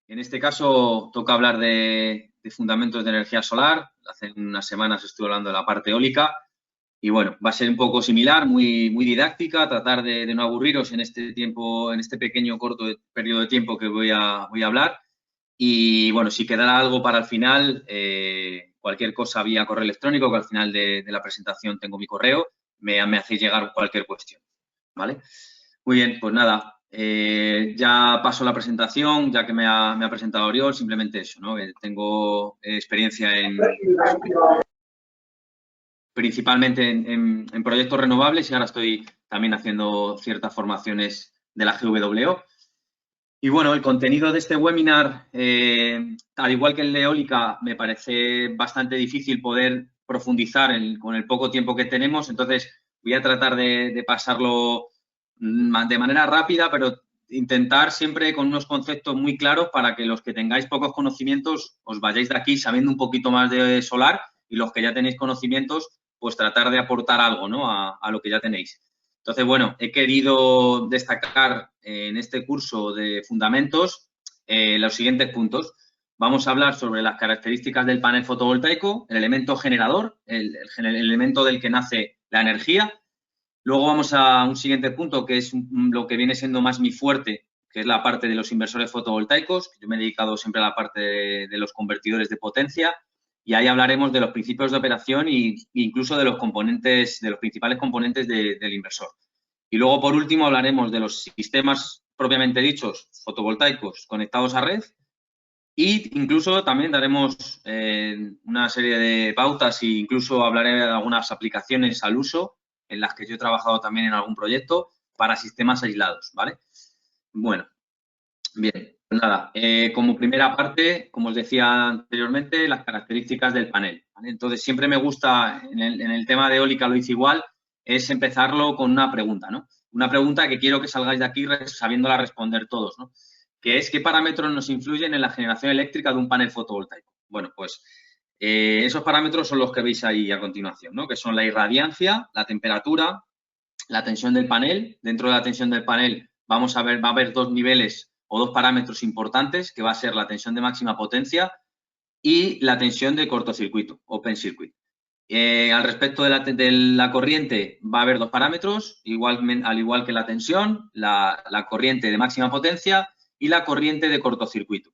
En este caso toca hablar de fundamentos de energía solar. Hace unas semanas estuve hablando de la parte eólica y bueno, va a ser un poco similar, muy didáctica, tratar de no aburriros en este tiempo, en este pequeño corto periodo de tiempo que voy a hablar. Y bueno, si quedará algo para el final, cualquier cosa vía correo electrónico, que al final de la presentación tengo mi correo, me hacéis llegar cualquier cuestión, ¿vale? Muy bien, pues nada, ya paso la presentación, ya que me ha presentado Oriol, simplemente eso, ¿no? Tengo experiencia principalmente en proyectos renovables y ahora estoy también haciendo ciertas formaciones de la GWO. Y bueno, el contenido de este webinar, al igual que el de eólica, me parece bastante difícil poder profundizar con el poco tiempo que tenemos, entonces voy a tratar de pasarlo de manera rápida, pero intentar siempre con unos conceptos muy claros para que los que tengáis pocos conocimientos os vayáis de aquí sabiendo un poquito más de solar y los que ya tenéis conocimientos, pues tratar de aportar algo, ¿no? a lo que ya tenéis. Entonces, bueno, he querido destacar en este curso de fundamentos los siguientes puntos. Vamos a hablar sobre las características del panel fotovoltaico, el elemento generador, el elemento del que nace la energía. Luego vamos a un siguiente punto que es lo que viene siendo más mi fuerte, que es la parte de los inversores fotovoltaicos. Yo me he dedicado siempre a la parte de los convertidores de potencia y ahí hablaremos de los principios de operación e incluso de los componentes, de los principales componentes del inversor. Y luego, por último, hablaremos de los sistemas propiamente dichos fotovoltaicos conectados a red e incluso también daremos una serie de pautas e incluso hablaré de algunas aplicaciones al uso en las que yo he trabajado también en algún proyecto para sistemas aislados, ¿vale? Bueno, bien, pues nada, como primera parte, como os decía anteriormente, las características del panel, ¿vale? Entonces, siempre me gusta, en el tema de eólica lo hice igual, es empezarlo con una pregunta, ¿no? Una pregunta que quiero que salgáis de aquí sabiéndola responder todos, ¿no? Que es, ¿qué parámetros nos influyen en la generación eléctrica de un panel fotovoltaico? Bueno, pues esos parámetros son los que veis ahí a continuación, ¿no? Que son la irradiancia, la temperatura, la tensión del panel. Dentro de la tensión del panel va a haber dos niveles o dos parámetros importantes, que va a ser la tensión de máxima potencia y la tensión de cortocircuito, open circuit. Al respecto de la corriente, va a haber dos parámetros, al igual que la tensión, la corriente de máxima potencia y la corriente de cortocircuito.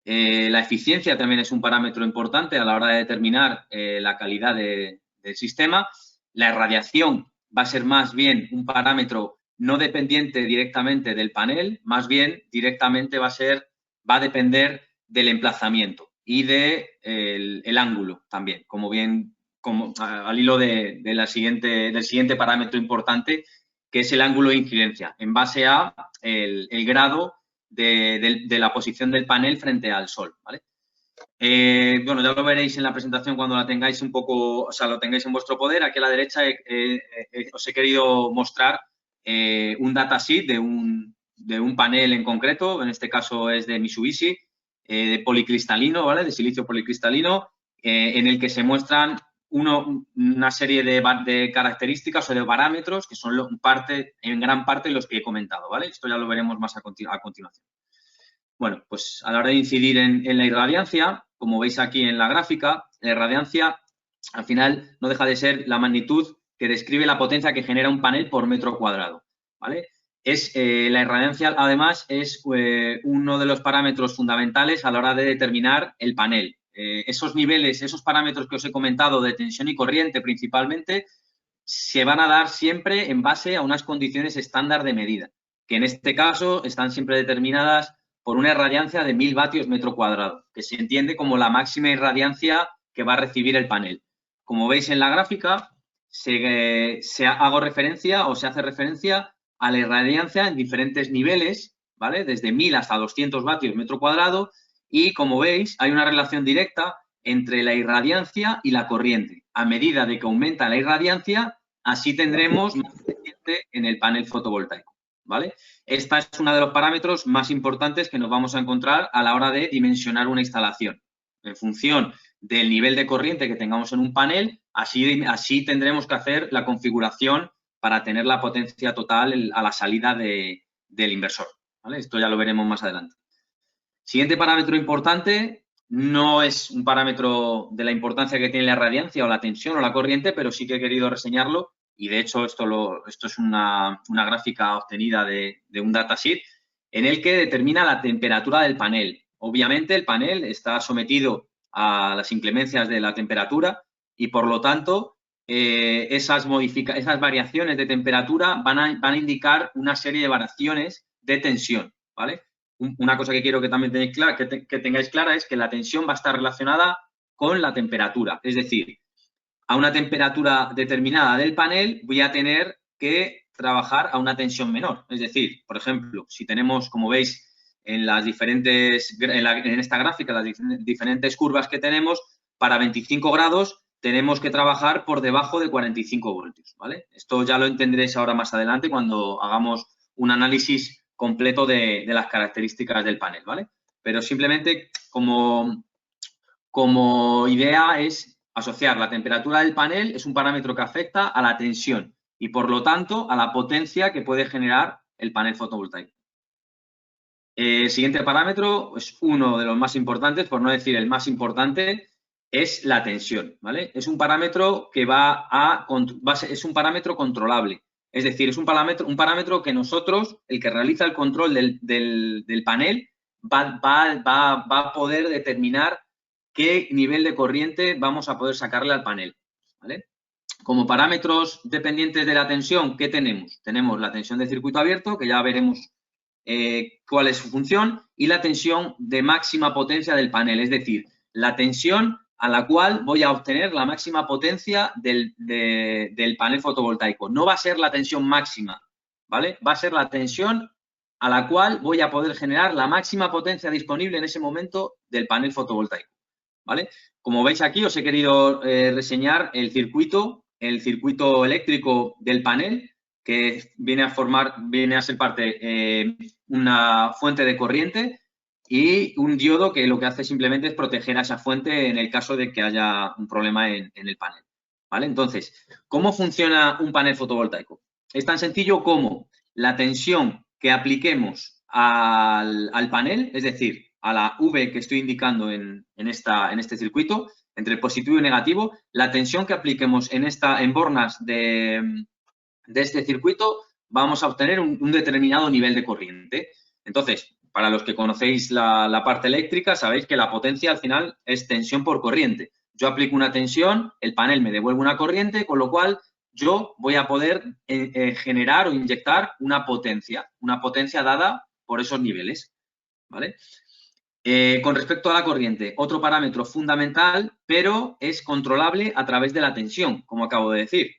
La eficiencia también es un parámetro importante a la hora de determinar la calidad del sistema. La irradiación va a ser más bien un parámetro no dependiente directamente del panel, más bien directamente va a depender del emplazamiento y del ángulo también, al hilo del siguiente parámetro importante, que es el ángulo de incidencia, en base a el grado de la posición del panel frente al sol, ¿vale? Bueno, ya lo veréis en la presentación cuando la tengáis un poco, o sea, lo tengáis en vuestro poder. Aquí a la derecha os he querido mostrar un datasheet de un panel en concreto, en este caso es de Mitsubishi, de policristalino, ¿vale? De silicio policristalino, en el que se muestran una serie de características o de parámetros que son en gran parte los que he comentado, ¿vale? Esto ya lo veremos más a continuación. Bueno, pues a la hora de incidir en la irradiancia, como veis aquí en la gráfica, la irradiancia al final no deja de ser la magnitud que describe la potencia que genera un panel por metro cuadrado, ¿vale? La irradiancia, además, es uno de los parámetros fundamentales a la hora de determinar el panel. Esos niveles, esos parámetros que os he comentado de tensión y corriente principalmente, se van a dar siempre en base a unas condiciones estándar de medida, que en este caso están siempre determinadas por una irradiancia de 1000 vatios metro cuadrado, que se entiende como la máxima irradiancia que va a recibir el panel. Como veis en la gráfica, se hace referencia a la irradiancia en diferentes niveles, ¿vale? Desde 1000 hasta 200 vatios metro cuadrado y, como veis, hay una relación directa entre la irradiancia y la corriente. A medida de que aumenta la irradiancia, así tendremos más corriente en el panel fotovoltaico, ¿vale? Esta es uno de los parámetros más importantes que nos vamos a encontrar a la hora de dimensionar una instalación. En función del nivel de corriente que tengamos en un panel, así tendremos que hacer la configuración para tener la potencia total a la salida del inversor, ¿vale? Esto ya lo veremos más adelante. Siguiente parámetro importante, no es un parámetro de la importancia que tiene la radiancia o la tensión o la corriente, pero sí que he querido reseñarlo y de hecho esto es una gráfica obtenida de un datasheet en el que determina la temperatura del panel. Obviamente el panel está sometido a las inclemencias de la temperatura y por lo tanto esas variaciones de temperatura van a indicar una serie de variaciones de tensión, ¿vale? Una cosa que quiero que también tengáis clara es que la tensión va a estar relacionada con la temperatura. Es decir, a una temperatura determinada del panel voy a tener que trabajar a una tensión menor. Es decir, por ejemplo, si tenemos, como veis, en esta gráfica, las diferentes curvas que tenemos, para 25 grados tenemos que trabajar por debajo de 45 voltios, ¿vale? Esto ya lo entenderéis ahora más adelante cuando hagamos un análisis completo de las características del panel, ¿vale? Pero simplemente como idea es asociar la temperatura del panel, es un parámetro que afecta a la tensión y, por lo tanto, a la potencia que puede generar el panel fotovoltaico. El siguiente parámetro es uno de los más importantes, por no decir el más importante, es la tensión, ¿vale? Es un parámetro que es un parámetro controlable. Es decir, es un parámetro que nosotros, el que realiza el control del panel, va a poder determinar qué nivel de corriente vamos a poder sacarle al panel, ¿vale? Como parámetros dependientes de la tensión, ¿qué tenemos? Tenemos la tensión de circuito abierto, que ya veremos cuál es su función, y la tensión de máxima potencia del panel, es decir, la tensión a la cual voy a obtener la máxima potencia del panel fotovoltaico. No va a ser la tensión máxima, ¿vale? Va a ser la tensión a la cual voy a poder generar la máxima potencia disponible en ese momento del panel fotovoltaico, ¿vale? Como veis aquí, os he querido reseñar el circuito eléctrico del panel, que viene a ser parte una fuente de corriente y un diodo que lo que hace simplemente es proteger a esa fuente en el caso de que haya un problema en el panel, ¿vale? Entonces, ¿cómo funciona un panel fotovoltaico? Es tan sencillo como la tensión que apliquemos al panel, es decir, a la V que estoy indicando en este circuito, entre el positivo y negativo, la tensión que apliquemos en bornas de este circuito, vamos a obtener un determinado nivel de corriente. Entonces, para los que conocéis la parte eléctrica, sabéis que la potencia al final es tensión por corriente. Yo aplico una tensión, el panel me devuelve una corriente, con lo cual yo voy a poder generar o inyectar una potencia dada por esos niveles, ¿vale? Con respecto a la corriente, otro parámetro fundamental, pero es controlable a través de la tensión, como acabo de decir.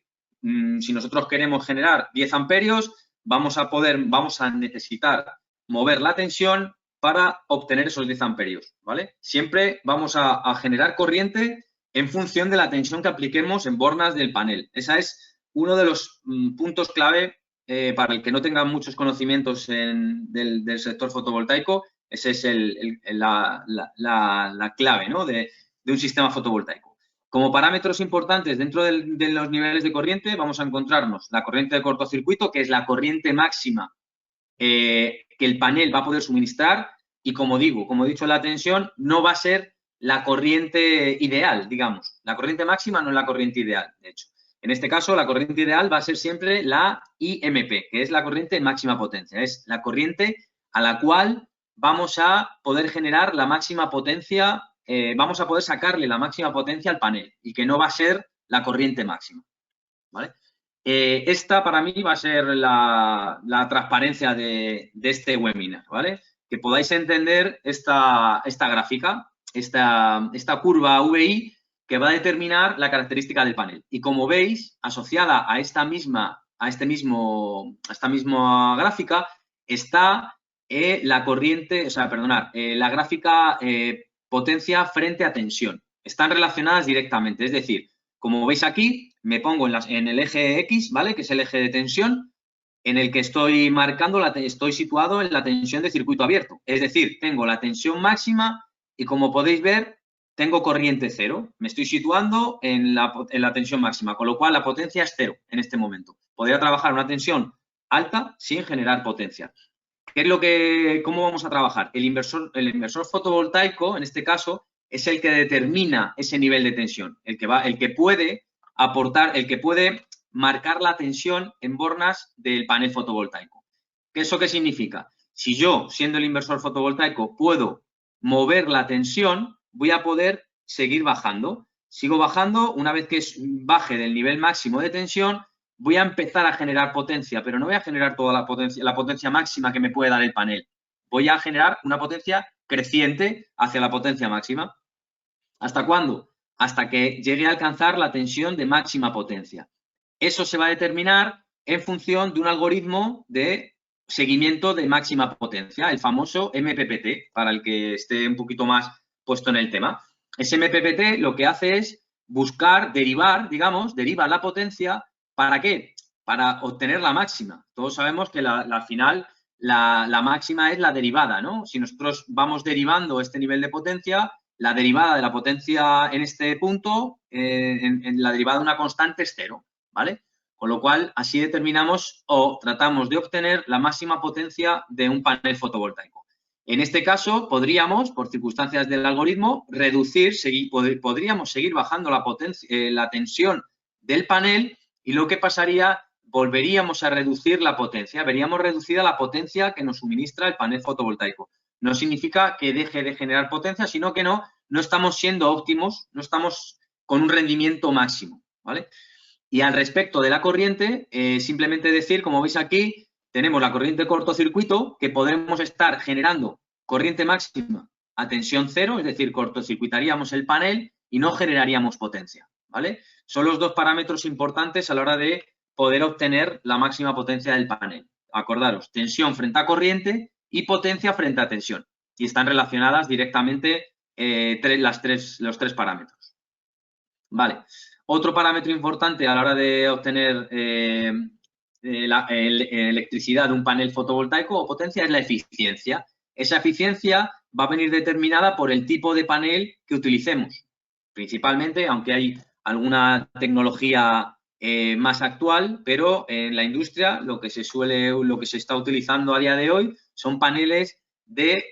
Si nosotros queremos generar 10 amperios, vamos a necesitar mover la tensión para obtener esos 10 amperios, ¿vale? Siempre vamos a generar corriente en función de la tensión que apliquemos en bornas del panel. Ese es uno de los puntos clave para el que no tenga muchos conocimientos del sector fotovoltaico. Esa es la clave, ¿no? de un sistema fotovoltaico. Como parámetros importantes dentro de los niveles de corriente vamos a encontrarnos la corriente de cortocircuito, que es la corriente máxima que el panel va a poder suministrar y, como he dicho, la tensión no va a ser la corriente ideal, digamos. La corriente máxima no es la corriente ideal, de hecho. En este caso, la corriente ideal va a ser siempre la IMP, que es la corriente máxima potencia. Es la corriente a la cual vamos a poder generar la máxima potencia, vamos a poder sacarle la máxima potencia al panel y que no va a ser la corriente máxima, ¿vale? Esta para mí va a ser la transparencia de este webinar, ¿vale? Que podáis entender esta gráfica, esta curva VI que va a determinar la característica del panel. Y como veis, asociada a esta misma gráfica está la corriente, la gráfica potencia frente a tensión. Están relacionadas directamente, es decir, como veis aquí, me pongo en el eje X, ¿vale? Que es el eje de tensión, en el que estoy estoy situado en la tensión de circuito abierto. Es decir, tengo la tensión máxima y, como podéis ver, tengo corriente cero. Me estoy situando en la tensión máxima, con lo cual la potencia es cero en este momento. Podría trabajar a una tensión alta sin generar potencia. ¿Cómo vamos a trabajar? El inversor fotovoltaico, en este caso, es el que determina ese nivel de tensión, el que puede aportar, el que puede marcar la tensión en bornas del panel fotovoltaico. ¿Eso qué significa? Si yo, siendo el inversor fotovoltaico, puedo mover la tensión, voy a poder seguir bajando. Sigo bajando, una vez que baje del nivel máximo de tensión, voy a empezar a generar potencia, pero no voy a generar toda la potencia máxima que me puede dar el panel. Voy a generar una potencia creciente hacia la potencia máxima. ¿Hasta cuándo? Hasta que llegue a alcanzar la tensión de máxima potencia. Eso se va a determinar en función de un algoritmo de seguimiento de máxima potencia, el famoso MPPT, para el que esté un poquito más puesto en el tema. Ese MPPT lo que hace es buscar, deriva la potencia. ¿Para qué? Para obtener la máxima. Todos sabemos que al final la máxima es la derivada, ¿no? Si nosotros vamos derivando este nivel de potencia, la derivada de la potencia en este punto, en la derivada de una constante es 0, ¿vale? Con lo cual, así determinamos o tratamos de obtener la máxima potencia de un panel fotovoltaico. En este caso, podríamos, por circunstancias del algoritmo, podríamos seguir bajando la tensión del panel y lo que pasaría, volveríamos a reducir la potencia, veríamos reducida la potencia que nos suministra el panel fotovoltaico. No significa que deje de generar potencia, sino que no estamos siendo óptimos, no estamos con un rendimiento máximo, ¿vale? Y al respecto de la corriente, simplemente decir, como veis aquí, tenemos la corriente cortocircuito, que podemos estar generando corriente máxima a tensión 0, es decir, cortocircuitaríamos el panel y no generaríamos potencia, ¿vale? Son los dos parámetros importantes a la hora de poder obtener la máxima potencia del panel. Acordaros, tensión frente a corriente y potencia frente a tensión. Y están relacionadas directamente los tres parámetros. Vale. Otro parámetro importante a la hora de obtener electricidad de un panel fotovoltaico o potencia es la eficiencia. Esa eficiencia va a venir determinada por el tipo de panel que utilicemos. Principalmente, aunque hay alguna tecnología más actual, pero en la industria lo que se está utilizando a día de hoy son paneles de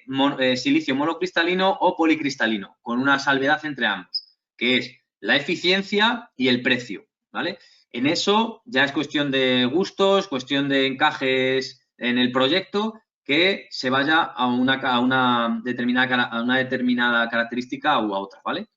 silicio monocristalino o policristalino, con una salvedad entre ambos, que es la eficiencia y el precio, ¿vale? En eso ya es cuestión de gustos, cuestión de encajes en el proyecto, que se vaya a una determinada característica u a otra, ¿vale?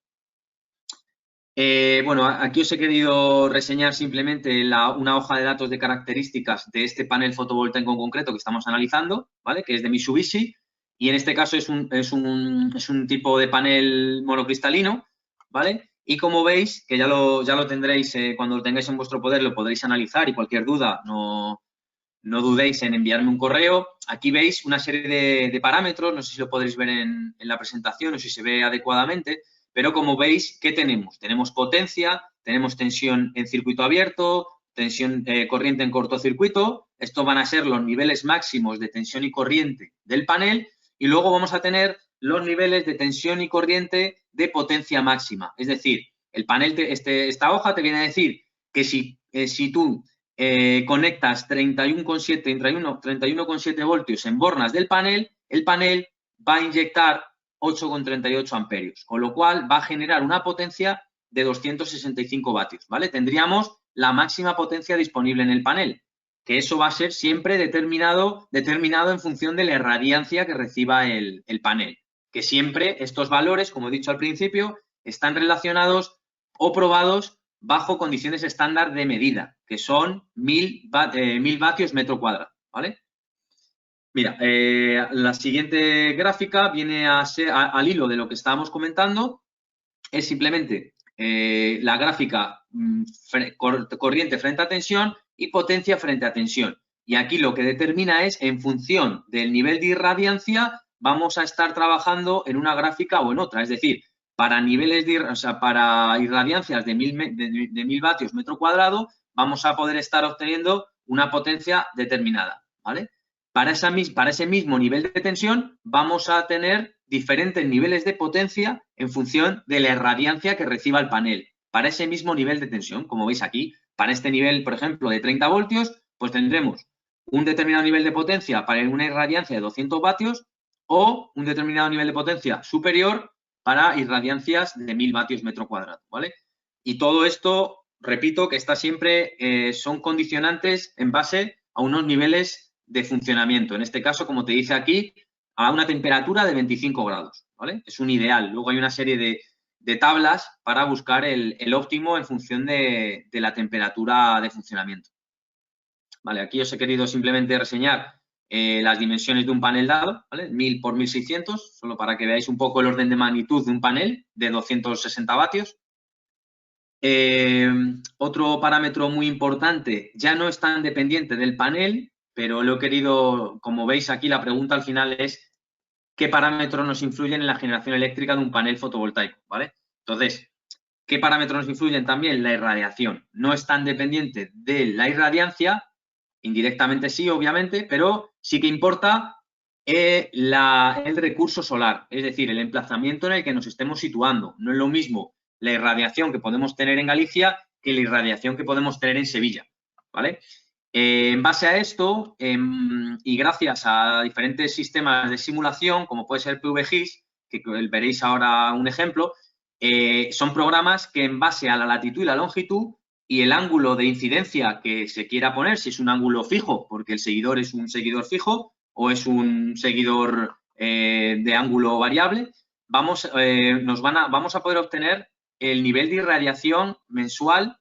Bueno, aquí os he querido reseñar simplemente una hoja de datos de características de este panel fotovoltaico en concreto que estamos analizando, ¿vale? Que es de Mitsubishi, y en este caso es un tipo de panel monocristalino, ¿vale? Y como veis, que ya lo tendréis, cuando lo tengáis en vuestro poder, lo podréis analizar y cualquier duda no dudéis en enviarme un correo. Aquí veis una serie de parámetros, no sé si lo podréis ver en la presentación o si se ve adecuadamente, pero como veis, ¿qué tenemos? Tenemos potencia, tenemos tensión en circuito abierto, tensión corriente en cortocircuito. Estos van a ser los niveles máximos de tensión y corriente del panel y luego vamos a tener los niveles de tensión y corriente de potencia máxima. Es decir, el panel, esta hoja te viene a decir que si tú conectas 31,7 voltios en bornas del panel, el panel va a inyectar 8,38 amperios, con lo cual va a generar una potencia de 265 vatios, ¿vale? Tendríamos la máxima potencia disponible en el panel, que eso va a ser siempre determinado en función de la irradiancia que reciba el panel, que siempre estos valores, como he dicho al principio, están relacionados o probados bajo condiciones estándar de medida, que son 1000 vatios metro cuadrado, ¿vale? Mira, la siguiente gráfica viene a ser al hilo de lo que estábamos comentando, es simplemente la gráfica corriente frente a tensión y potencia frente a tensión. Y aquí lo que determina es, en función del nivel de irradiancia, vamos a estar trabajando en una gráfica o en otra. Es decir, para niveles para irradiancias de 1000 vatios metro cuadrado, vamos a poder estar obteniendo una potencia determinada, ¿vale? Para ese mismo nivel de tensión vamos a tener diferentes niveles de potencia en función de la irradiancia que reciba el panel. Para ese mismo nivel de tensión, como veis aquí, para este nivel, por ejemplo, de 30 voltios, pues tendremos un determinado nivel de potencia para una irradiancia de 200 vatios o un determinado nivel de potencia superior para irradiancias de 1000 vatios metro cuadrado, ¿vale? Y todo esto, repito, que está siempre, son condicionantes en base a unos niveles de funcionamiento. En este caso, como te dice aquí, a una temperatura de 25 grados, ¿vale? Es un ideal. Luego hay una serie de tablas para buscar el óptimo en función de la temperatura de funcionamiento. Vale, aquí os he querido simplemente reseñar las dimensiones de un panel dado, ¿vale? 1000 por 1600, solo para que veáis un poco el orden de magnitud de un panel de 260 vatios. Otro parámetro muy importante, ya no es tan dependiente del panel, pero lo he querido, como veis aquí, la pregunta al final es ¿qué parámetros nos influyen en la generación eléctrica de un panel fotovoltaico? ¿Vale? Entonces, ¿qué parámetros nos influyen también? La irradiación. No es tan dependiente de la irradiancia, indirectamente sí, obviamente, pero sí que importa el recurso solar, es decir, el emplazamiento en el que nos estemos situando. No es lo mismo la irradiación que podemos tener en Galicia que la irradiación que podemos tener en Sevilla, ¿vale? En base a esto, y gracias a diferentes sistemas de simulación, como puede ser PVGIS, que veréis ahora un ejemplo, son programas que en base a la latitud y la longitud y el ángulo de incidencia que se quiera poner, si es un ángulo fijo, porque el seguidor es un seguidor fijo o es un seguidor de ángulo variable, vamos a poder obtener el nivel de irradiación mensual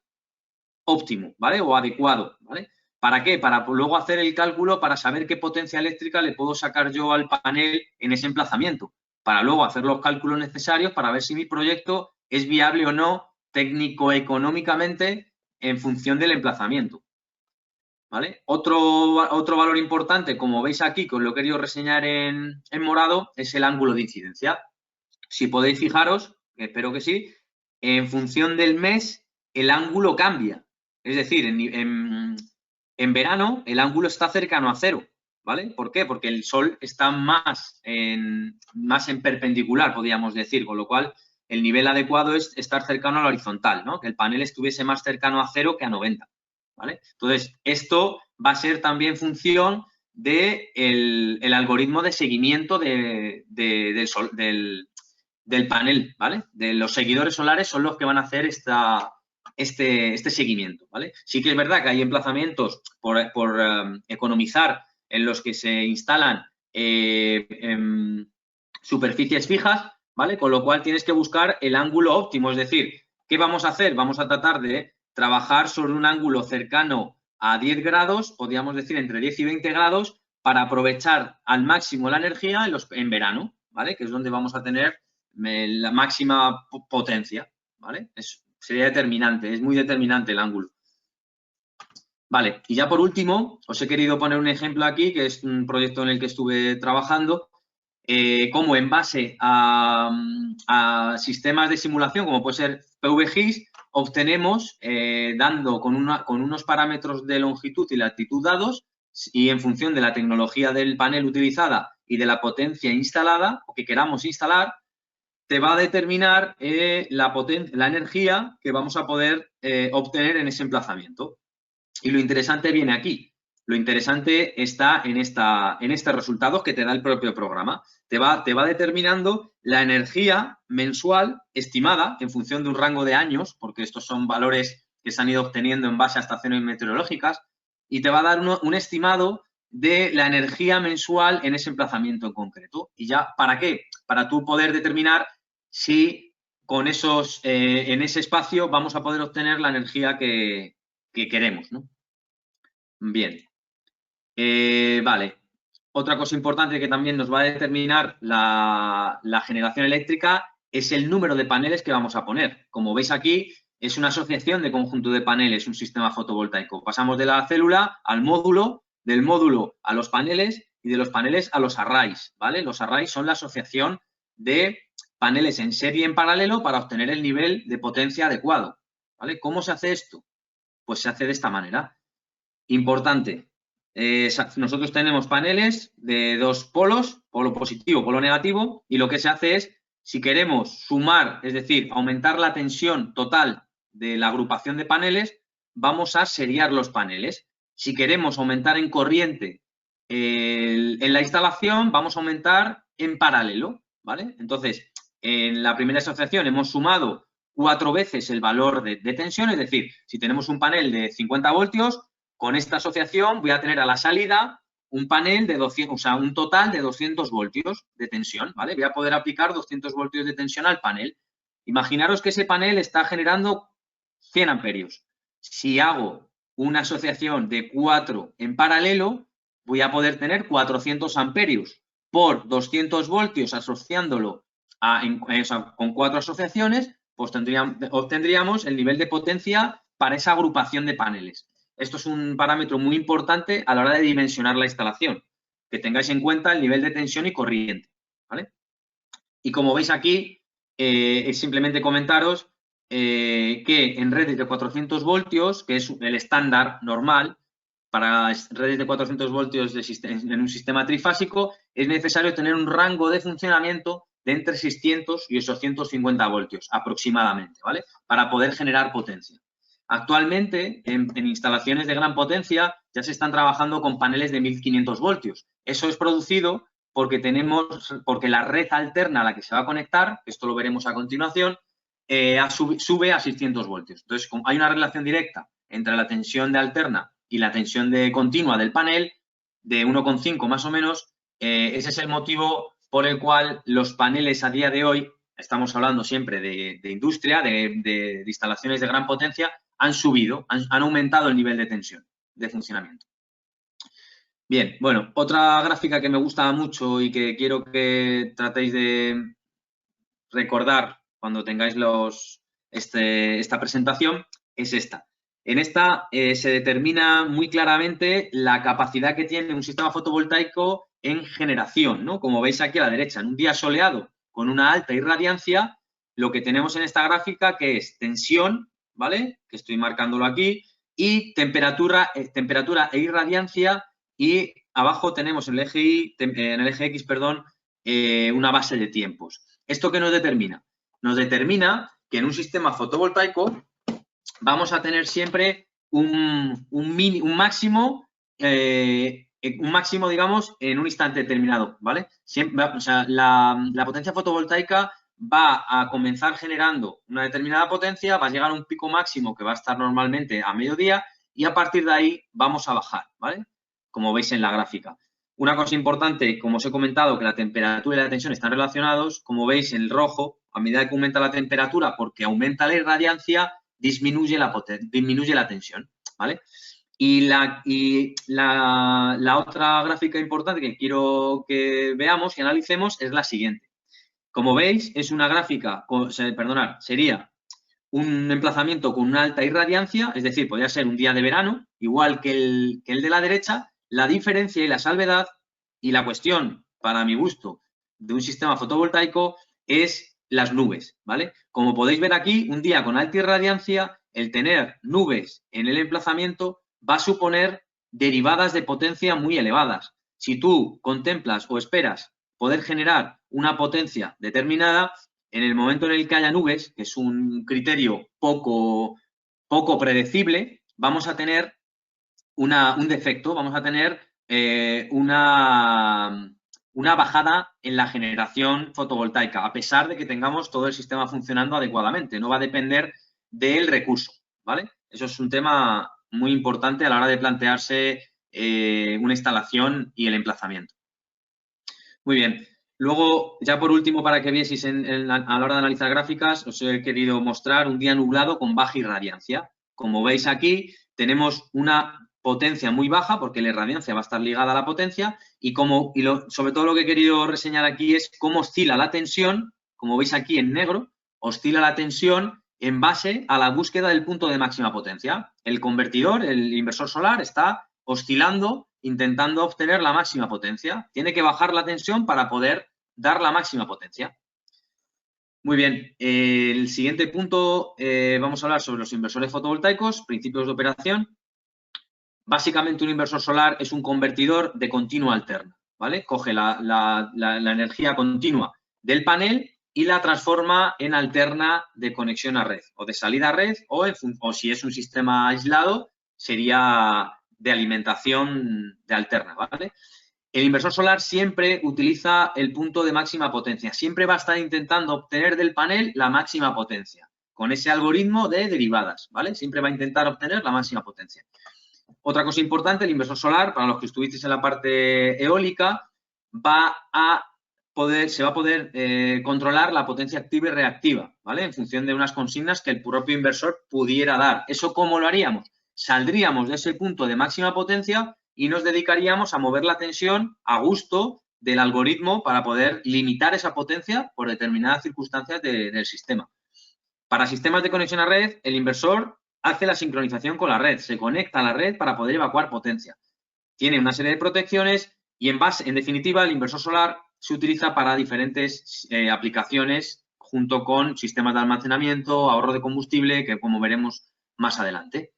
óptimo, ¿vale? O adecuado, ¿vale? ¿Para qué? Para luego hacer el cálculo para saber qué potencia eléctrica le puedo sacar yo al panel en ese emplazamiento, para luego hacer los cálculos necesarios para ver si mi proyecto es viable o no técnico-económicamente en función del emplazamiento, ¿vale? Otro valor importante, como veis aquí, que os lo he querido reseñar en morado, es el ángulo de incidencia. Si podéis fijaros, espero que sí, en función del mes el ángulo cambia. Es decir, en verano el ángulo está cercano a cero, ¿vale? ¿Por qué? Porque el sol está más en perpendicular, podríamos decir, con lo cual el nivel adecuado es estar cercano a la horizontal, ¿no? Que el panel estuviese más cercano a 0 que a 90, ¿vale? Entonces, esto va a ser también función del algoritmo de seguimiento del panel, ¿vale? De los seguidores solares son los que van a hacer este seguimiento, ¿vale? Sí que es verdad que hay emplazamientos por economizar en los que se instalan superficies fijas, ¿vale? Con lo cual tienes que buscar el ángulo óptimo, es decir, ¿qué vamos a hacer? Vamos a tratar de trabajar sobre un ángulo cercano a 10 grados, podríamos decir entre 10 y 20 grados, para aprovechar al máximo la energía en verano, ¿vale? Que es donde vamos a tener la máxima potencia, ¿vale? Sería determinante, es muy determinante el ángulo. Vale, y ya por último, os he querido poner un ejemplo aquí, que es un proyecto en el que estuve trabajando, como en base a sistemas de simulación, como puede ser PVGIS, obtenemos, dando con unos parámetros de longitud y latitud dados, y en función de la tecnología del panel utilizada y de la potencia instalada, o que queramos instalar, te va a determinar la energía que vamos a poder obtener en ese emplazamiento. Y lo interesante viene aquí. Lo interesante está en este resultado que te da el propio programa. Te va determinando la energía mensual estimada en función de un rango de años, porque estos son valores que se han ido obteniendo en base a estaciones meteorológicas, y te va a dar un estimado de la energía mensual en ese emplazamiento en concreto. ¿Y ya para qué? Para tú poder determinar si con en ese espacio vamos a poder obtener la energía que queremos, ¿no? Bien. Vale. Otra cosa importante que también nos va a determinar la generación eléctrica es el número de paneles que vamos a poner. Como veis aquí, es una asociación de conjunto de paneles, un sistema fotovoltaico. Pasamos de la célula al módulo, del módulo a los paneles y de los paneles a los arrays, ¿vale? Los arrays son la asociación de paneles en serie en paralelo para obtener el nivel de potencia adecuado, ¿vale? ¿Cómo se hace esto? Pues se hace de esta manera. Importante, nosotros tenemos paneles de dos polos, polo positivo, polo negativo, y lo que se hace es, si queremos sumar, es decir, aumentar la tensión total de la agrupación de paneles, vamos a seriar los paneles. Si queremos aumentar en corriente en la instalación, vamos a aumentar en paralelo, ¿vale? Entonces, en la primera asociación hemos sumado 4 veces el valor de tensión, es decir, si tenemos un panel de 50 voltios, con esta asociación voy a tener a la salida un panel de 200, o sea, un total de 200 voltios de tensión, ¿vale? Voy a poder aplicar 200 voltios de tensión al panel. Imaginaros que ese panel está generando 100 amperios. Si hago una asociación de 4 en paralelo, voy a poder tener 400 amperios por 200 voltios asociándolo con 4 asociaciones, pues obtendríamos el nivel de potencia para esa agrupación de paneles. Esto es un parámetro muy importante a la hora de dimensionar la instalación, que tengáis en cuenta el nivel de tensión y corriente, ¿vale? Y como veis aquí, es simplemente comentaros que en redes de 400 voltios, que es el estándar normal, para redes de 400 voltios en un sistema trifásico, es necesario tener un rango de funcionamiento de entre 600 y 850 voltios aproximadamente, ¿vale? Para poder generar potencia. Actualmente, en instalaciones de gran potencia, ya se están trabajando con paneles de 1500 voltios. Eso es producido porque la red alterna a la que se va a conectar, esto lo veremos a continuación, sube a 600 voltios. Entonces, hay una relación directa entre la tensión de alterna y la tensión de continua del panel, de 1,5 más o menos. Ese es el motivo por el cual los paneles a día de hoy, estamos hablando siempre de industria, de instalaciones de gran potencia, han subido, han aumentado el nivel de tensión de funcionamiento. Bien, bueno, otra gráfica que me gusta mucho y que quiero que tratéis de recordar cuando tengáis esta presentación es esta. En esta se determina muy claramente la capacidad que tiene un sistema fotovoltaico en generación, ¿no? Como veis aquí a la derecha, en un día soleado con una alta irradiancia, lo que tenemos en esta gráfica que es tensión, ¿vale? Que estoy marcándolo aquí, y temperatura e irradiancia, y abajo tenemos en el eje X, perdón, una base de tiempos. ¿Esto qué nos determina? Nos determina que en un sistema fotovoltaico vamos a tener siempre un máximo, digamos, en un instante determinado, ¿vale? Siempre, o sea, la potencia fotovoltaica va a comenzar generando una determinada potencia, va a llegar a un pico máximo que va a estar normalmente a mediodía y a partir de ahí vamos a bajar, ¿vale? Como veis en la gráfica. Una cosa importante, como os he comentado, que la temperatura y la tensión están relacionados. Como veis, en el rojo, a medida que aumenta la temperatura, porque aumenta la irradiancia, disminuye la tensión, ¿vale? Y la otra gráfica importante que quiero que veamos y analicemos es la siguiente. Como veis, es una gráfica, sería un emplazamiento con una alta irradiancia, es decir, podría ser un día de verano, igual que el de la derecha. La diferencia y la salvedad y la cuestión, para mi gusto, de un sistema fotovoltaico es las nubes, ¿vale? Como podéis ver aquí, un día con alta irradiancia, el tener nubes en el emplazamiento va a suponer derivadas de potencia muy elevadas. Si tú contemplas o esperas poder generar una potencia determinada, en el momento en el que haya nubes, que es un criterio poco predecible, vamos a tener un defecto, vamos a tener una bajada en la generación fotovoltaica, a pesar de que tengamos todo el sistema funcionando adecuadamente. No va a depender del recurso, ¿vale? Eso es un tema muy importante a la hora de plantearse una instalación y el emplazamiento. Muy bien. Luego, ya por último, para que vieseis a la hora de analizar gráficas, os he querido mostrar un día nublado con baja irradiancia. Como veis aquí, tenemos una potencia muy baja, porque la irradiancia va a estar ligada a la potencia, sobre todo lo que he querido reseñar aquí es cómo oscila la tensión. Como veis aquí en negro, oscila la tensión en base a la búsqueda del punto de máxima potencia. El convertidor, el inversor solar, está oscilando, intentando obtener la máxima potencia. Tiene que bajar la tensión para poder dar la máxima potencia. Muy bien, el siguiente punto, vamos a hablar sobre los inversores fotovoltaicos, principios de operación. Básicamente, un inversor solar es un convertidor de continua alterna, ¿vale? Coge la energía continua del panel y la transforma en alterna de conexión a red, o de salida a red, o si es un sistema aislado, sería de alimentación de alterna, ¿vale? El inversor solar siempre utiliza el punto de máxima potencia. Siempre va a estar intentando obtener del panel la máxima potencia, con ese algoritmo de derivadas, ¿vale? Siempre va a intentar obtener la máxima potencia. Otra cosa importante, el inversor solar, para los que estuvisteis en la parte eólica, se va a poder controlar la potencia activa y reactiva, ¿vale? En función de unas consignas que el propio inversor pudiera dar. ¿Eso cómo lo haríamos? Saldríamos de ese punto de máxima potencia y nos dedicaríamos a mover la tensión a gusto del algoritmo para poder limitar esa potencia por determinadas circunstancias del sistema. Para sistemas de conexión a red, el inversor hace la sincronización con la red, se conecta a la red para poder evacuar potencia. Tiene una serie de protecciones y, en definitiva, el inversor solar se utiliza para diferentes aplicaciones junto con sistemas de almacenamiento, ahorro de combustible, que como veremos más adelante.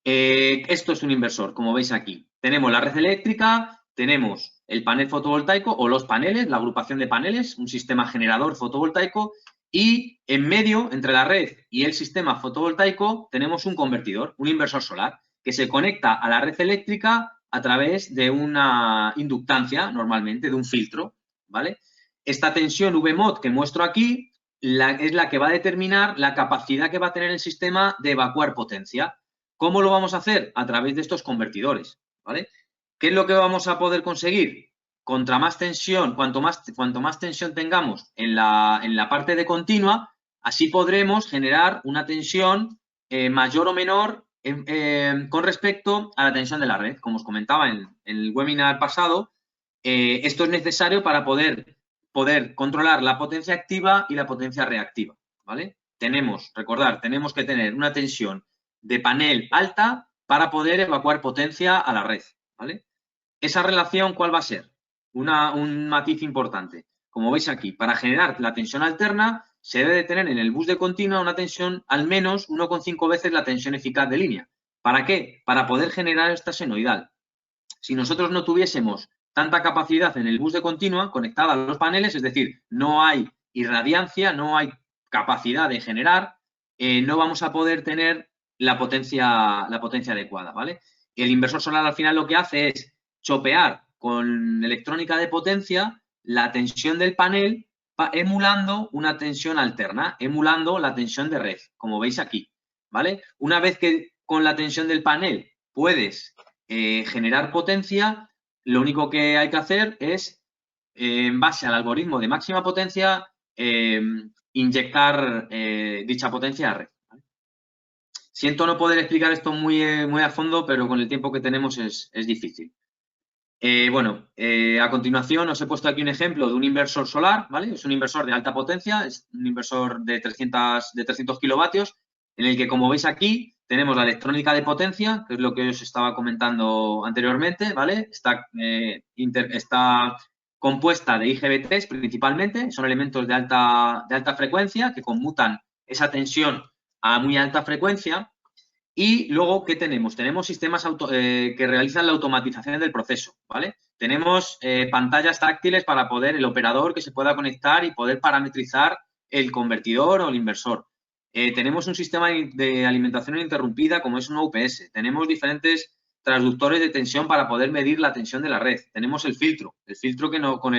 Esto es un inversor, como veis aquí. Tenemos la red eléctrica, tenemos el panel fotovoltaico o los paneles, la agrupación de paneles, un sistema generador fotovoltaico y en medio, entre la red y el sistema fotovoltaico, tenemos un convertidor, un inversor solar, que se conecta a la red eléctrica a través de una inductancia, normalmente, de un filtro, ¿vale? Esta tensión Vmod que muestro aquí es la que va a determinar la capacidad que va a tener el sistema de evacuar potencia. ¿Cómo lo vamos a hacer? A través de estos convertidores, ¿vale? ¿Qué es lo que vamos a poder conseguir? Contra más tensión, cuanto más tensión tengamos en la parte de continua, así podremos generar una tensión mayor o menor con respecto a la tensión de la red. Como os comentaba en el webinar pasado, esto es necesario para poder controlar la potencia activa y la potencia reactiva, ¿vale? Recordar, tenemos que tener una tensión de panel alta para poder evacuar potencia a la red, ¿vale? Esa relación, ¿cuál va a ser? Un matiz importante. Como veis aquí, para generar la tensión alterna, se debe de tener en el bus de continua una tensión al menos 1,5 veces la tensión eficaz de línea. ¿Para qué? Para poder generar esta senoidal. Si nosotros no tuviésemos tanta capacidad en el bus de continua conectada a los paneles, es decir, no hay irradiancia, no hay capacidad de generar, no vamos a poder tener la potencia adecuada, ¿vale? El inversor solar al final lo que hace es chopear con electrónica de potencia la tensión del panel emulando una tensión alterna, emulando la tensión de red, como veis aquí, ¿vale? Una vez que con la tensión del panel puedes generar potencia, lo único que hay que hacer es, en base al algoritmo de máxima potencia, inyectar dicha potencia a red. ¿Vale? Siento no poder explicar esto muy a fondo, pero con el tiempo que tenemos es difícil. A continuación os he puesto aquí un ejemplo de un inversor solar, ¿vale? Es un inversor de alta potencia, es un inversor de 300 kilovatios, en el que, como veis aquí, tenemos la electrónica de potencia, que es lo que os estaba comentando anteriormente, ¿vale? Está compuesta de IGBTs principalmente, son elementos de alta frecuencia que conmutan esa tensión a muy alta frecuencia. Y luego, ¿qué tenemos? Tenemos sistemas que realizan la automatización del proceso, ¿vale? Tenemos pantallas táctiles para poder, el operador que se pueda conectar y poder parametrizar el convertidor o el inversor. Tenemos un sistema de alimentación ininterrumpida como es una UPS. Tenemos diferentes transductores de tensión para poder medir la tensión de la red. Tenemos el filtro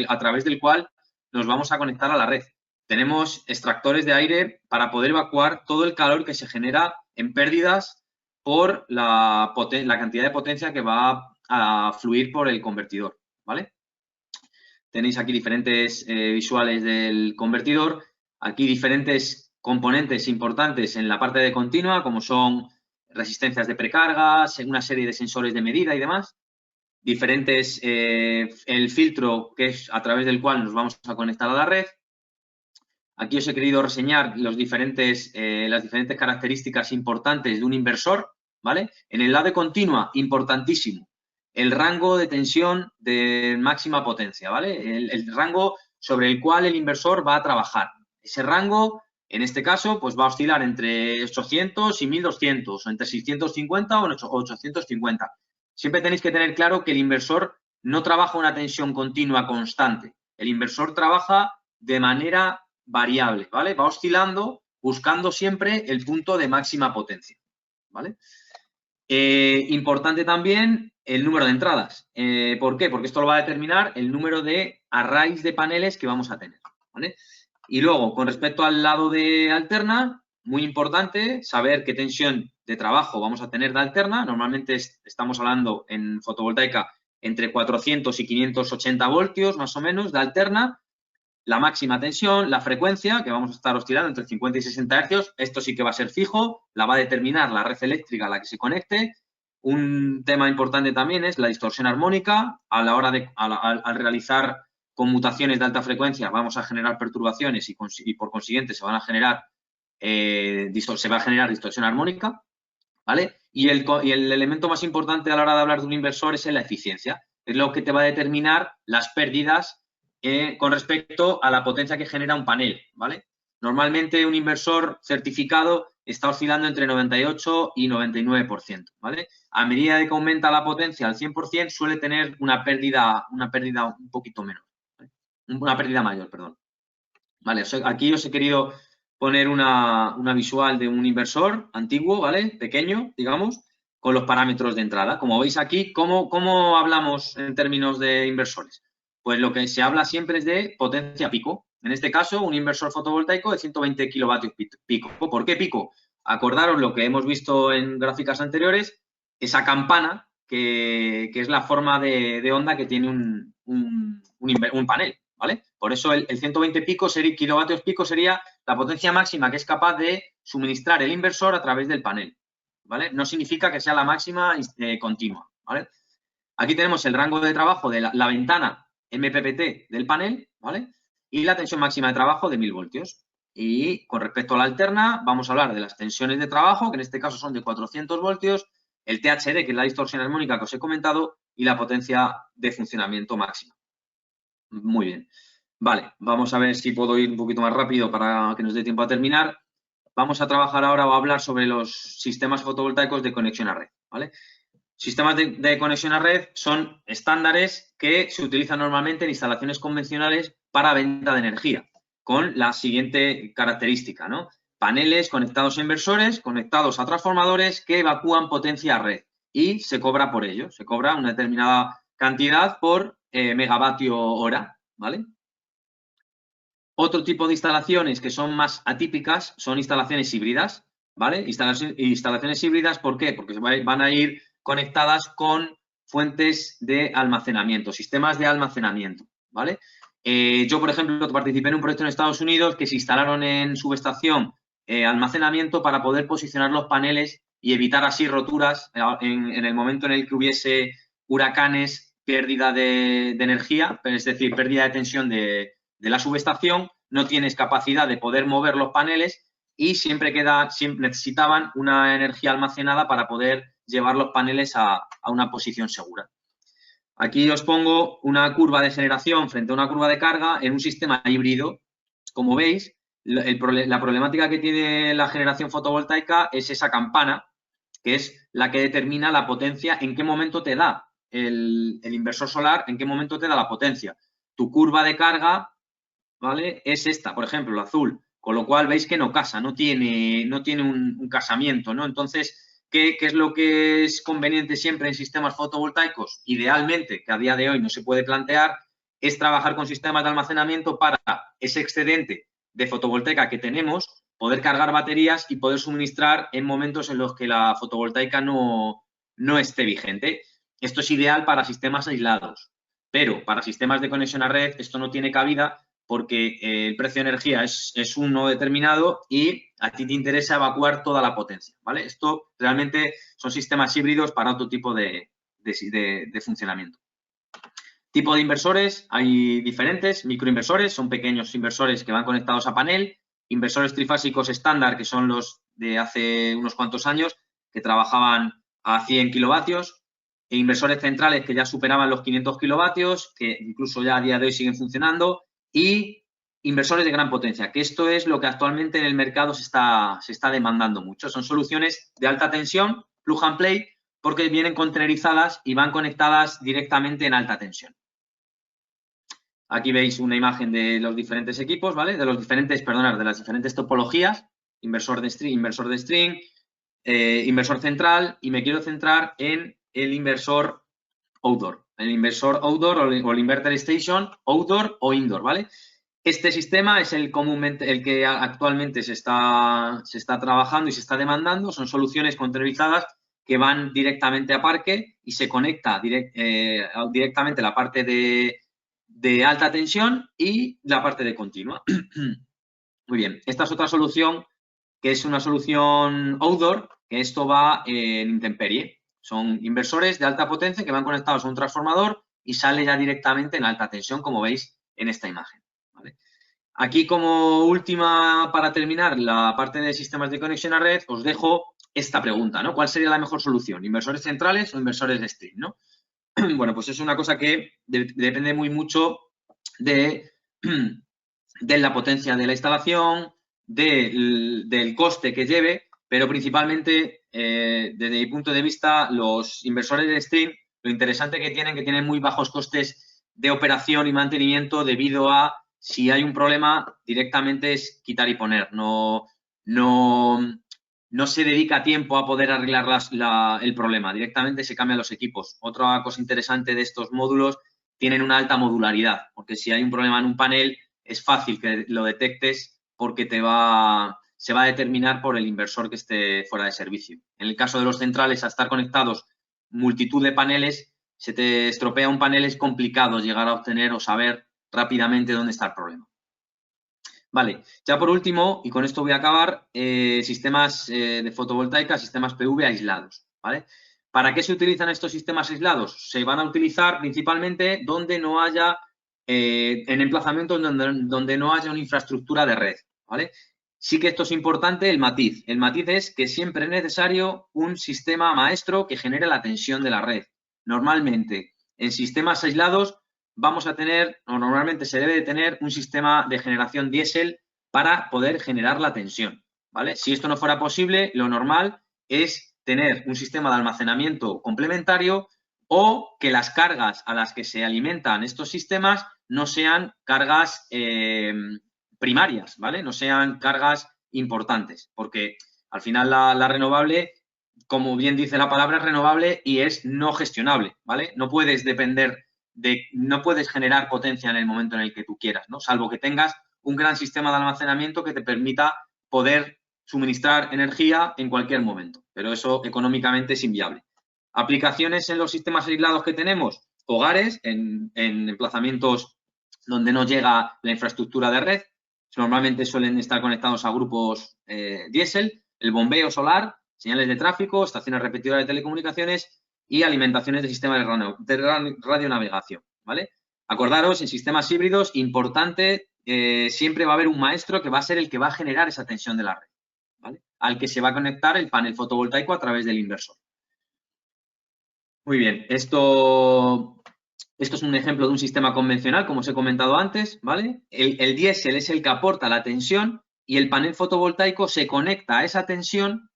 a través del cual nos vamos a conectar a la red. Tenemos extractores de aire para poder evacuar todo el calor que se genera en pérdidas por la cantidad de potencia que va a fluir por el convertidor, ¿vale? Tenéis aquí diferentes visuales del convertidor, aquí diferentes componentes importantes en la parte de continua, como son resistencias de precargas, una serie de sensores de medida y demás. Diferentes, el filtro, que es a través del cual nos vamos a conectar a la red. Aquí os he querido reseñar las diferentes características importantes de un inversor, ¿vale? En el lado de continua, importantísimo, el rango de tensión de máxima potencia, ¿vale? El rango sobre el cual el inversor va a trabajar. Ese rango, en este caso, pues va a oscilar entre 800 y 1200, o entre 650 o 850. Siempre tenéis que tener claro que el inversor no trabaja una tensión continua constante. El inversor trabaja de manera variable, ¿vale? Va oscilando buscando siempre el punto de máxima potencia, ¿vale? Importante también el número de entradas. ¿Por qué? Porque esto lo va a determinar el número de arrays de paneles que vamos a tener, ¿vale? Y luego, con respecto al lado de alterna, muy importante saber qué tensión de trabajo vamos a tener de alterna. Normalmente estamos hablando en fotovoltaica entre 400 y 580 voltios, más o menos, de alterna. La máxima tensión, la frecuencia, que vamos a estar oscilando entre 50 y 60 hercios, esto sí que va a ser fijo, la va a determinar la red eléctrica a la que se conecte. Un tema importante también es la distorsión armónica. A la hora de, al realizar conmutaciones de alta frecuencia, vamos a generar perturbaciones y por consiguiente se va a generar distorsión armónica, ¿vale? Y el elemento más importante a la hora de hablar de un inversor es la eficiencia. Es lo que te va a determinar las pérdidas con respecto a la potencia que genera un panel, ¿vale? Normalmente un inversor certificado está oscilando entre 98 y 99%, ¿vale? A medida de que aumenta la potencia al 100%, suele tener una pérdida un poquito menos, ¿vale? Una pérdida mayor, perdón. Vale, aquí os he querido poner una visual de un inversor antiguo, ¿vale? Pequeño, digamos, con los parámetros de entrada. Como veis aquí, ¿cómo hablamos en términos de inversores? Pues lo que se habla siempre es de potencia pico. En este caso, un inversor fotovoltaico de 120 kilovatios pico. ¿Por qué pico? Acordaros lo que hemos visto en gráficas anteriores, esa campana que es la forma de onda que tiene un panel, ¿vale? Por eso el 120 kilovatios pico sería la potencia máxima que es capaz de suministrar el inversor a través del panel, ¿vale? No significa que sea la máxima continua, ¿vale? Aquí tenemos el rango de trabajo de la ventana MPPT del panel, ¿vale? Y la tensión máxima de trabajo de 1000 voltios. Y con respecto a la alterna, vamos a hablar de las tensiones de trabajo, que en este caso son de 400 voltios, el THD, que es la distorsión armónica que os he comentado, y la potencia de funcionamiento máxima. Muy bien. Vale, vamos a ver si puedo ir un poquito más rápido para que nos dé tiempo a terminar. Vamos a trabajar ahora o a hablar sobre los sistemas fotovoltaicos de conexión a red, ¿vale? Sistemas de conexión a red son estándares que se utilizan normalmente en instalaciones convencionales para venta de energía, con la siguiente característica, ¿no? Paneles conectados a inversores, conectados a transformadores que evacúan potencia a red y se cobra por ello, se cobra una determinada cantidad por megavatio hora, ¿vale? Otro tipo de instalaciones que son más atípicas son instalaciones híbridas, ¿vale? Instalaciones híbridas, ¿por qué? Porque van a ir conectadas con fuentes de almacenamiento, sistemas de almacenamiento, ¿vale? Yo, por ejemplo, participé en un proyecto en Estados Unidos que se instalaron en subestación almacenamiento para poder posicionar los paneles y evitar así roturas en el momento en el que hubiese huracanes, pérdida de energía, es decir, pérdida de tensión de la subestación, no tienes capacidad de poder mover los paneles y siempre necesitaban una energía almacenada para poder llevar los paneles a una posición segura. Aquí os pongo una curva de generación frente a una curva de carga en un sistema híbrido. Como veis, la problemática que tiene la generación fotovoltaica es esa campana, que es la que determina la potencia, en qué momento te da el inversor solar, en qué momento te da la potencia. Tu curva de carga, ¿vale? Es esta, por ejemplo, el azul, con lo cual veis que no casa, no tiene un casamiento, ¿no? Entonces, ¿qué es lo que es conveniente siempre en sistemas fotovoltaicos? Idealmente, que a día de hoy no se puede plantear, es trabajar con sistemas de almacenamiento para ese excedente de fotovoltaica que tenemos, poder cargar baterías y poder suministrar en momentos en los que la fotovoltaica no esté vigente. Esto es ideal para sistemas aislados, pero para sistemas de conexión a red esto no tiene cabida porque el precio de energía es uno determinado y a ti te interesa evacuar toda la potencia, ¿vale? Esto realmente son sistemas híbridos para otro tipo de funcionamiento. Tipo de inversores, hay diferentes. Microinversores, son pequeños inversores que van conectados a panel. Inversores trifásicos estándar, que son los de hace unos cuantos años, que trabajaban a 100 kilovatios. E inversores centrales que ya superaban los 500 kilovatios, que incluso ya a día de hoy siguen funcionando. Y inversores de gran potencia, que esto es lo que actualmente en el mercado se está demandando mucho. Son soluciones de alta tensión, plug and play, porque vienen contenerizadas y van conectadas directamente en alta tensión. Aquí veis una imagen de los diferentes equipos, ¿vale? De las diferentes topologías, inversor de string, inversor central y me quiero centrar en el inversor outdoor. El inversor outdoor o el inverter station, outdoor o indoor, ¿vale? Este sistema es el que actualmente se está trabajando y se está demandando. Son soluciones controlizadas que van directamente a parque y se conecta directamente la parte de alta tensión y la parte de continua. Muy bien, esta es otra solución que es una solución outdoor, que esto va en intemperie. Son inversores de alta potencia que van conectados a un transformador y sale ya directamente en alta tensión, como veis en esta imagen, ¿vale? Aquí, como última, para terminar, la parte de sistemas de conexión a red, os dejo esta pregunta, ¿no? ¿Cuál sería la mejor solución? ¿Inversores centrales o inversores de stream, ¿no? Bueno, pues es una cosa que depende muy mucho de la potencia de la instalación, del coste que lleve, pero principalmente, desde mi punto de vista, los inversores de stream, lo interesante que tienen muy bajos costes de operación y mantenimiento debido a, si hay un problema, directamente es quitar y poner. No se dedica tiempo a poder arreglar el problema, directamente se cambian los equipos. Otra cosa interesante de estos módulos, tienen una alta modularidad, porque si hay un problema en un panel, es fácil que lo detectes porque se va a determinar por el inversor que esté fuera de servicio. En el caso de los centrales, a estar conectados multitud de paneles, se te estropea un panel, es complicado llegar a obtener o saber rápidamente dónde está el problema. Vale, ya por último, y con esto voy a acabar, sistemas de fotovoltaica, sistemas PV aislados, ¿vale? ¿Para qué se utilizan estos sistemas aislados? Se van a utilizar principalmente donde no haya, en emplazamientos donde no haya una infraestructura de red, ¿vale? Sí que esto es importante, el matiz. El matiz es que siempre es necesario un sistema maestro que genere la tensión de la red. Normalmente, en sistemas aislados, vamos a tener, o normalmente se debe de tener, un sistema de generación diésel para poder generar la tensión, ¿vale? Si esto no fuera posible, lo normal es tener un sistema de almacenamiento complementario o que las cargas a las que se alimentan estos sistemas no sean cargas primarias, ¿vale? No sean cargas importantes, porque al final la renovable, como bien dice la palabra, es renovable y es no gestionable, ¿vale? No puedes depender no puedes generar potencia en el momento en el que tú quieras, ¿no? Salvo que tengas un gran sistema de almacenamiento que te permita poder suministrar energía en cualquier momento, pero eso económicamente es inviable. Aplicaciones en los sistemas aislados que tenemos, hogares, en emplazamientos donde no llega la infraestructura de red, normalmente suelen estar conectados a grupos diésel, el bombeo solar, señales de tráfico, estaciones repetidoras de telecomunicaciones y alimentaciones de sistemas de radionavegación, ¿vale? Acordaros, en sistemas híbridos, importante, siempre va a haber un maestro que va a ser el que va a generar esa tensión de la red, ¿vale? Al que se va a conectar el panel fotovoltaico a través del inversor. Muy bien, esto es un ejemplo de un sistema convencional, como os he comentado antes, ¿vale? El diésel es el que aporta la tensión y el panel fotovoltaico se conecta a esa tensión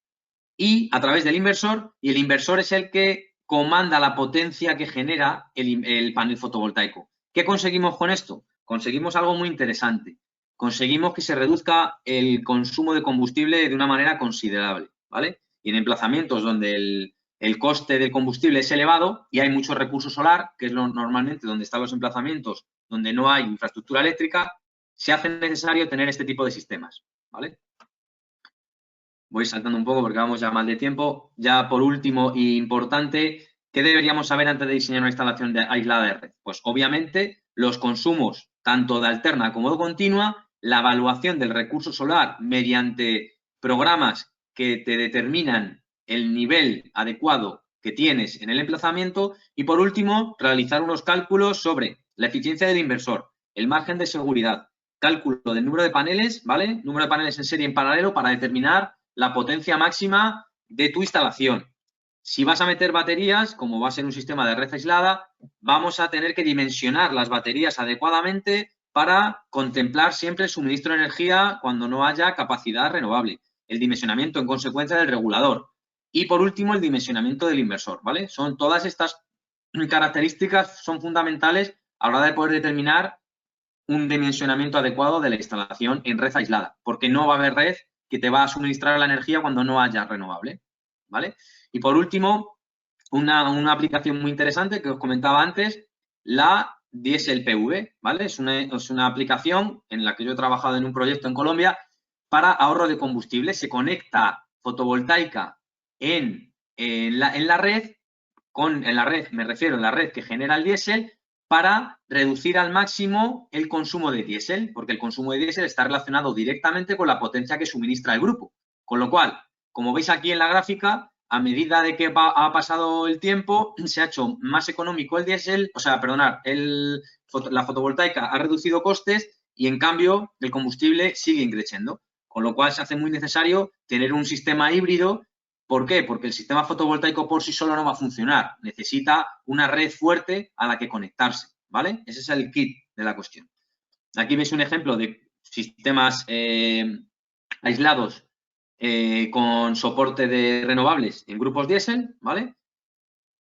y a través del inversor, y el inversor es el que comanda la potencia que genera el panel fotovoltaico. ¿Qué conseguimos con esto? Conseguimos algo muy interesante. Conseguimos que se reduzca el consumo de combustible de una manera considerable, ¿vale? Y en emplazamientos donde el coste del combustible es elevado y hay mucho recurso solar, que es normalmente donde están los emplazamientos, donde no hay infraestructura eléctrica, se hace necesario tener este tipo de sistemas, ¿vale? Voy saltando un poco porque vamos ya mal de tiempo. Ya por último y importante, ¿qué deberíamos saber antes de diseñar una instalación aislada de red? Pues obviamente los consumos tanto de alterna como de continua, la evaluación del recurso solar mediante programas que te determinan el nivel adecuado que tienes en el emplazamiento y por último realizar unos cálculos sobre la eficiencia del inversor, el margen de seguridad, cálculo del número de paneles, ¿vale? Número de paneles en serie en paralelo para determinar la potencia máxima de tu instalación. Si vas a meter baterías, como va a ser un sistema de red aislada, vamos a tener que dimensionar las baterías adecuadamente para contemplar siempre el suministro de energía cuando no haya capacidad renovable. El dimensionamiento en consecuencia del regulador. Y por último, el dimensionamiento del inversor, ¿vale? Son todas estas características son fundamentales a la hora de poder determinar un dimensionamiento adecuado de la instalación en red aislada, porque no va a haber red que te va a suministrar la energía cuando no haya renovable. ¿vale? Y por último, una aplicación muy interesante que os comentaba antes, la Diesel PV, ¿vale? Es una aplicación en la que yo he trabajado en un proyecto en Colombia para ahorro de combustible. Se conecta fotovoltaica en la red, en la red, me refiero a la red que genera el diésel, para reducir al máximo el consumo de diésel, porque el consumo de diésel está relacionado directamente con la potencia que suministra el grupo. Con lo cual, como veis aquí en la gráfica, a medida de que ha pasado el tiempo, se ha hecho más económico el diésel, o sea, perdonad, la fotovoltaica ha reducido costes y, en cambio, el combustible sigue creciendo. Con lo cual, se hace muy necesario tener un sistema híbrido. ¿Por qué? Porque el sistema fotovoltaico por sí solo no va a funcionar. Necesita una red fuerte a la que conectarse, ¿vale? Ese es el kit de la cuestión. Aquí veis un ejemplo de sistemas aislados con soporte de renovables en grupos diésel, ¿vale?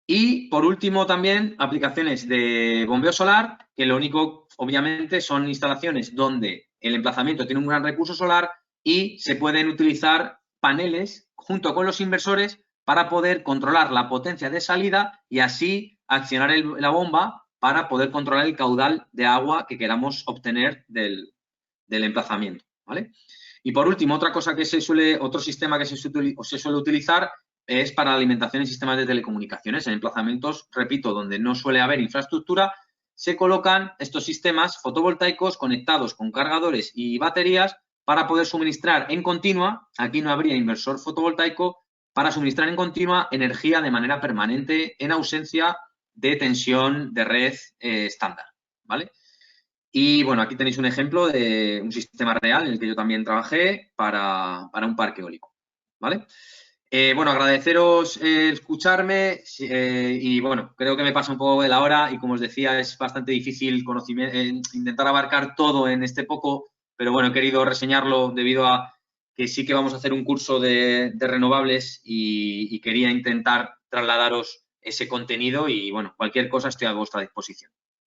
Y, por último, también aplicaciones de bombeo solar, que lo único, obviamente, son instalaciones donde el emplazamiento tiene un gran recurso solar y se pueden utilizar paneles junto con los inversores para poder controlar la potencia de salida y así accionar la bomba para poder controlar el caudal de agua que queramos obtener del emplazamiento, ¿vale? Y, por último, otro sistema que se suele utilizar es para la alimentación en sistemas de telecomunicaciones. En emplazamientos, repito, donde no suele haber infraestructura, se colocan estos sistemas fotovoltaicos conectados con cargadores y baterías para poder suministrar en continua, aquí no habría inversor fotovoltaico, para suministrar en continua energía de manera permanente en ausencia de tensión de red estándar, ¿vale? Y, bueno, aquí tenéis un ejemplo de un sistema real en el que yo también trabajé para un parque eólico, ¿vale? Bueno, agradeceros escucharme y, bueno, creo que me pasa un poco de la hora y, como os decía, es bastante difícil intentar abarcar todo en este poco, pero, bueno, he querido reseñarlo debido a que sí que vamos a hacer un curso de renovables y quería intentar trasladaros ese contenido y, bueno, cualquier cosa estoy a vuestra disposición.